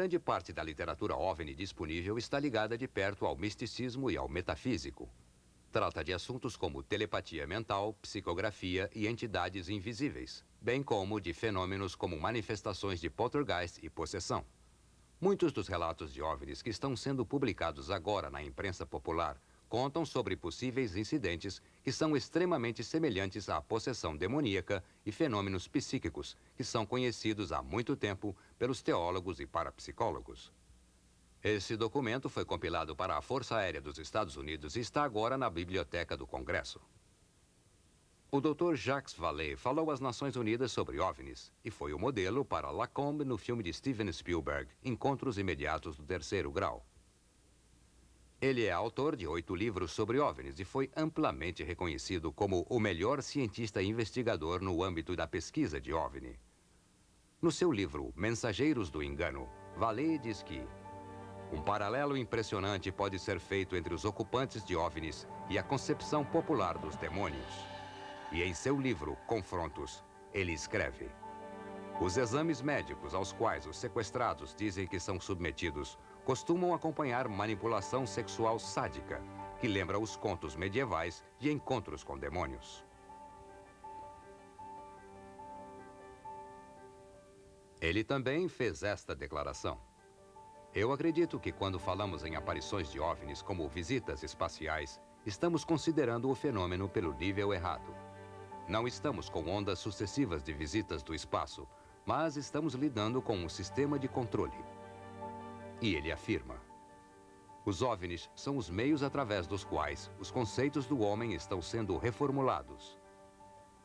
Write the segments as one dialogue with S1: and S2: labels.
S1: Grande parte da literatura OVNI disponível está ligada de perto ao misticismo e ao metafísico. Trata de assuntos como telepatia mental, psicografia e entidades invisíveis, bem como de fenômenos como manifestações de poltergeist e possessão. Muitos dos relatos de OVNIs que estão sendo publicados agora na imprensa popular contam sobre possíveis incidentes que são extremamente semelhantes à possessão demoníaca e fenômenos psíquicos que são conhecidos há muito tempo pelos teólogos e parapsicólogos. Esse documento foi compilado para a Força Aérea dos Estados Unidos e está agora na Biblioteca do Congresso. O Dr. Jacques Vallée falou às Nações Unidas sobre OVNIs e foi o modelo para Lacombe no filme de Steven Spielberg, Encontros Imediatos do Terceiro Grau. Ele é autor de 8 livros sobre OVNIs e foi amplamente reconhecido como o melhor cientista investigador no âmbito da pesquisa de OVNI. No seu livro Mensageiros do Engano, Vallée diz que um paralelo impressionante pode ser feito entre os ocupantes de OVNIs e a concepção popular dos demônios. E em seu livro Confrontos, ele escreve: os exames médicos aos quais os sequestrados dizem que são submetidos costumam acompanhar manipulação sexual sádica, que lembra os contos medievais de encontros com demônios. Ele também fez esta declaração: eu acredito que quando falamos em aparições de OVNIs como visitas espaciais, estamos considerando o fenômeno pelo nível errado. Não estamos com ondas sucessivas de visitas do espaço, mas estamos lidando com um sistema de controle. E ele afirma: os OVNIs são os meios através dos quais os conceitos do homem estão sendo reformulados.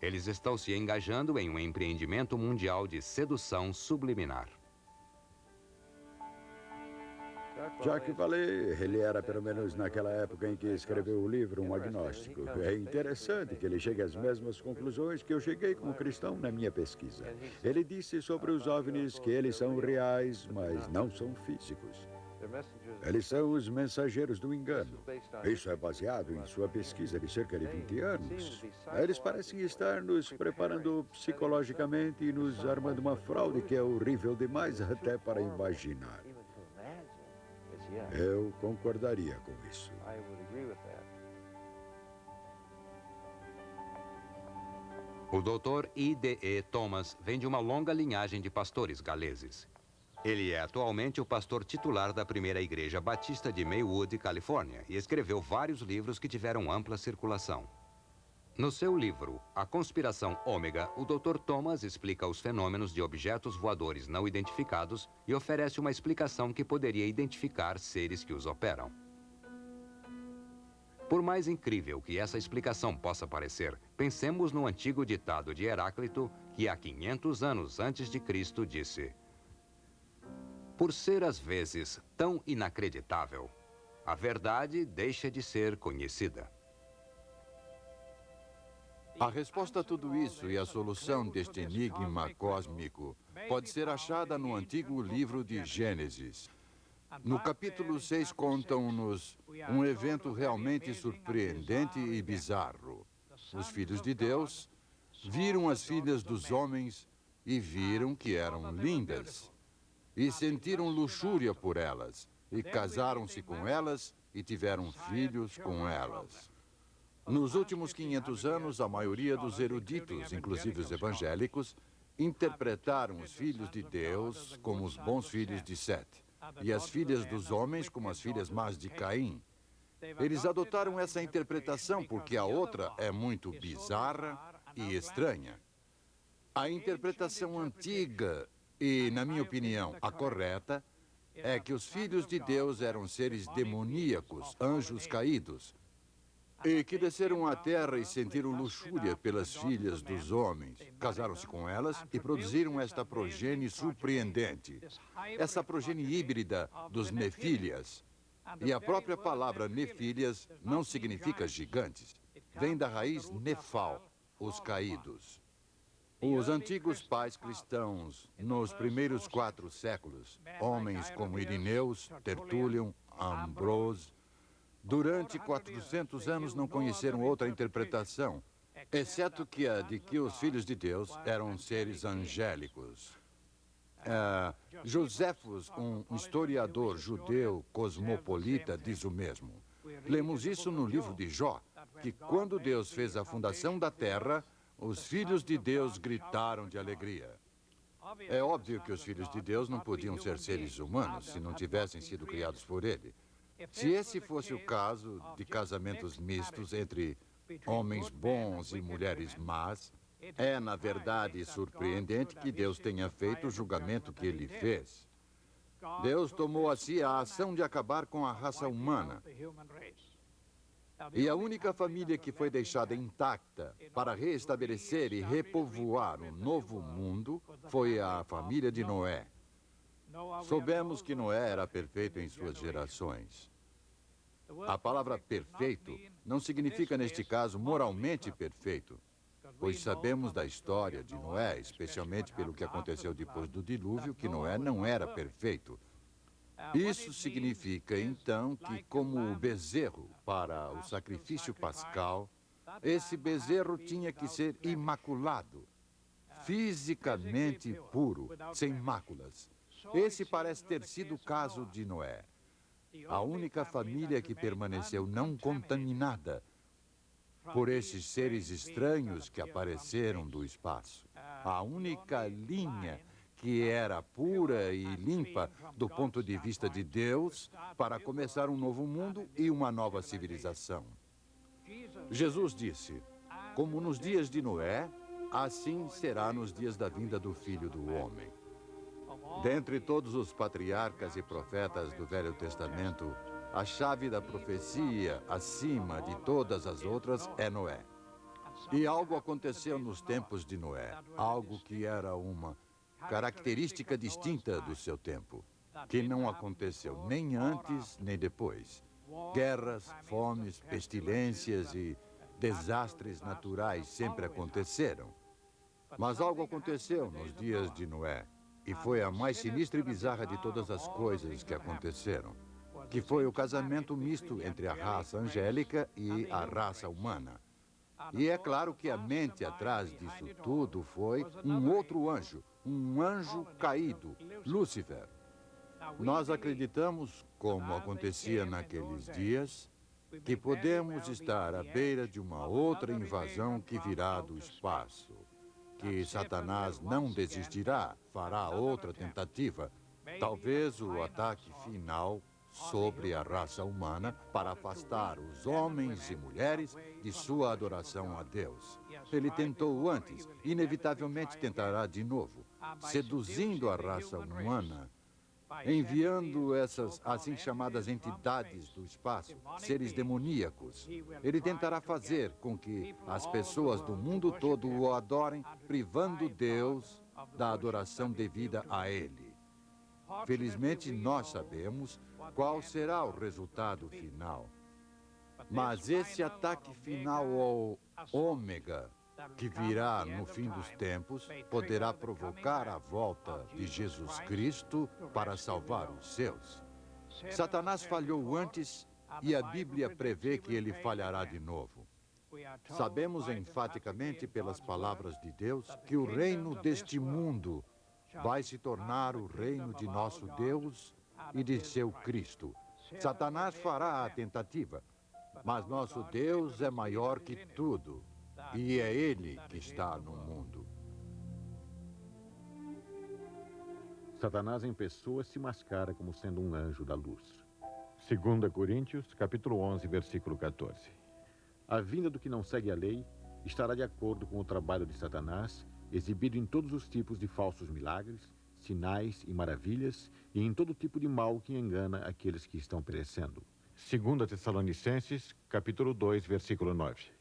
S1: Eles estão se engajando em um empreendimento mundial de sedução subliminar.
S2: Jacques Vallée, ele era, pelo menos naquela época em que escreveu o livro, um agnóstico. É interessante que ele chegue às mesmas conclusões que eu cheguei como cristão na minha pesquisa. Ele disse sobre os OVNIs que eles são reais, mas não são físicos. Eles são os mensageiros do engano. Isso é baseado em sua pesquisa de cerca de 20 anos. Eles parecem estar nos preparando psicologicamente e nos armando uma fraude que é horrível demais até para imaginar. Eu concordaria com isso.
S1: O Dr. I.D.E. Thomas vem de uma longa linhagem de pastores galeses. Ele é atualmente o pastor titular da primeira igreja batista de Maywood, Califórnia, e escreveu vários livros que tiveram ampla circulação. No seu livro, A Conspiração Ômega, o Dr. Thomas explica os fenômenos de objetos voadores não identificados e oferece uma explicação que poderia identificar seres que os operam. Por mais incrível que essa explicação possa parecer, pensemos no antigo ditado de Heráclito, que há 500 anos antes de Cristo disse: por ser às vezes tão inacreditável, a verdade deixa de ser conhecida.
S3: A resposta a tudo isso e a solução deste enigma cósmico pode ser achada no antigo livro de Gênesis. No capítulo 6 contam-nos um evento realmente surpreendente e bizarro. Os filhos de Deus viram as filhas dos homens e viram que eram lindas. E sentiram luxúria por elas, e casaram-se com elas e tiveram filhos com elas. Nos últimos 500 anos, a maioria dos eruditos, inclusive os evangélicos, interpretaram os filhos de Deus como os bons filhos de Sete, e as filhas dos homens como as filhas más de Caim. Eles adotaram essa interpretação porque a outra é muito bizarra e estranha. A interpretação antiga e, na minha opinião, a correta, é que os filhos de Deus eram seres demoníacos, anjos caídos, e que desceram à terra e sentiram luxúria pelas filhas dos homens. Casaram-se com elas e produziram esta progenie surpreendente, essa progenie híbrida dos nefílias. E a própria palavra nefílias não significa gigantes. Vem da raiz nefal, os caídos. Os antigos pais cristãos, nos primeiros 4 séculos, homens como Irineus, Tertulian, Ambrose, durante 400 anos não conheceram outra interpretação, exceto que a de que os filhos de Deus eram seres angélicos. Joséfos, um historiador judeu cosmopolita, diz o mesmo. Lemos isso no livro de Jó, que quando Deus fez a fundação da terra, os filhos de Deus gritaram de alegria. É óbvio que os filhos de Deus não podiam ser seres humanos se não tivessem sido criados por ele. Se esse fosse o caso de casamentos mistos entre homens bons e mulheres más, é, na verdade, surpreendente que Deus tenha feito o julgamento que ele fez. Deus tomou a si a ação de acabar com a raça humana. E a única família que foi deixada intacta para reestabelecer e repovoar um novo mundo foi a família de Noé. Soubemos que Noé era perfeito em suas gerações. A palavra perfeito não significa, neste caso, moralmente perfeito, pois sabemos da história de Noé, especialmente pelo que aconteceu depois do dilúvio, que Noé não era perfeito. Isso significa, então, que como o bezerro para o sacrifício pascal, esse bezerro tinha que ser imaculado, fisicamente puro, sem máculas. Esse parece ter sido o caso de Noé. A única família que permaneceu não contaminada por esses seres estranhos que apareceram do espaço. A única linha que era pura e limpa do ponto de vista de Deus para começar um novo mundo e uma nova civilização. Jesus disse, como nos dias de Noé, assim será nos dias da vinda do Filho do Homem. Dentre todos os patriarcas e profetas do Velho Testamento, a chave da profecia, acima de todas as outras, é Noé. E algo aconteceu nos tempos de Noé, algo que era uma característica distinta do seu tempo, que não aconteceu nem antes nem depois. Guerras, fomes, pestilências e desastres naturais sempre aconteceram. Mas algo aconteceu nos dias de Noé, e foi a mais sinistra e bizarra de todas as coisas que aconteceram, que foi o casamento misto entre a raça angélica e a raça humana. E é claro que a mente atrás disso tudo foi um outro anjo, um anjo caído, Lúcifer. Nós acreditamos, como acontecia naqueles dias, que podemos estar à beira de uma outra invasão que virá do espaço, que Satanás não desistirá, fará outra tentativa, talvez o ataque final sobre a raça humana para afastar os homens e mulheres de sua adoração a Deus. Ele tentou antes, inevitavelmente tentará de novo, seduzindo a raça humana, enviando essas assim chamadas entidades do espaço, seres demoníacos. Ele tentará fazer com que as pessoas do mundo todo o adorem, privando Deus da adoração devida a Ele. Felizmente, nós sabemos qual será o resultado final. Mas esse ataque final ao ômega, que virá no fim dos tempos, poderá provocar a volta de Jesus Cristo para salvar os seus. Satanás falhou antes e a Bíblia prevê que ele falhará de novo. Sabemos enfaticamente pelas palavras de Deus que o reino deste mundo vai se tornar o reino de nosso Deus e de seu Cristo. Satanás fará a tentativa, mas nosso Deus é maior que tudo, e é Ele que está no mundo.
S4: Satanás em pessoa se mascara como sendo um anjo da luz. 2 Coríntios, capítulo 11, versículo 14. A vinda do que não segue a lei estará de acordo com o trabalho de Satanás, exibido em todos os tipos de falsos milagres, sinais e maravilhas, e em todo tipo de mal que engana aqueles que estão perecendo. 2 Tessalonicenses, capítulo 2, versículo 9.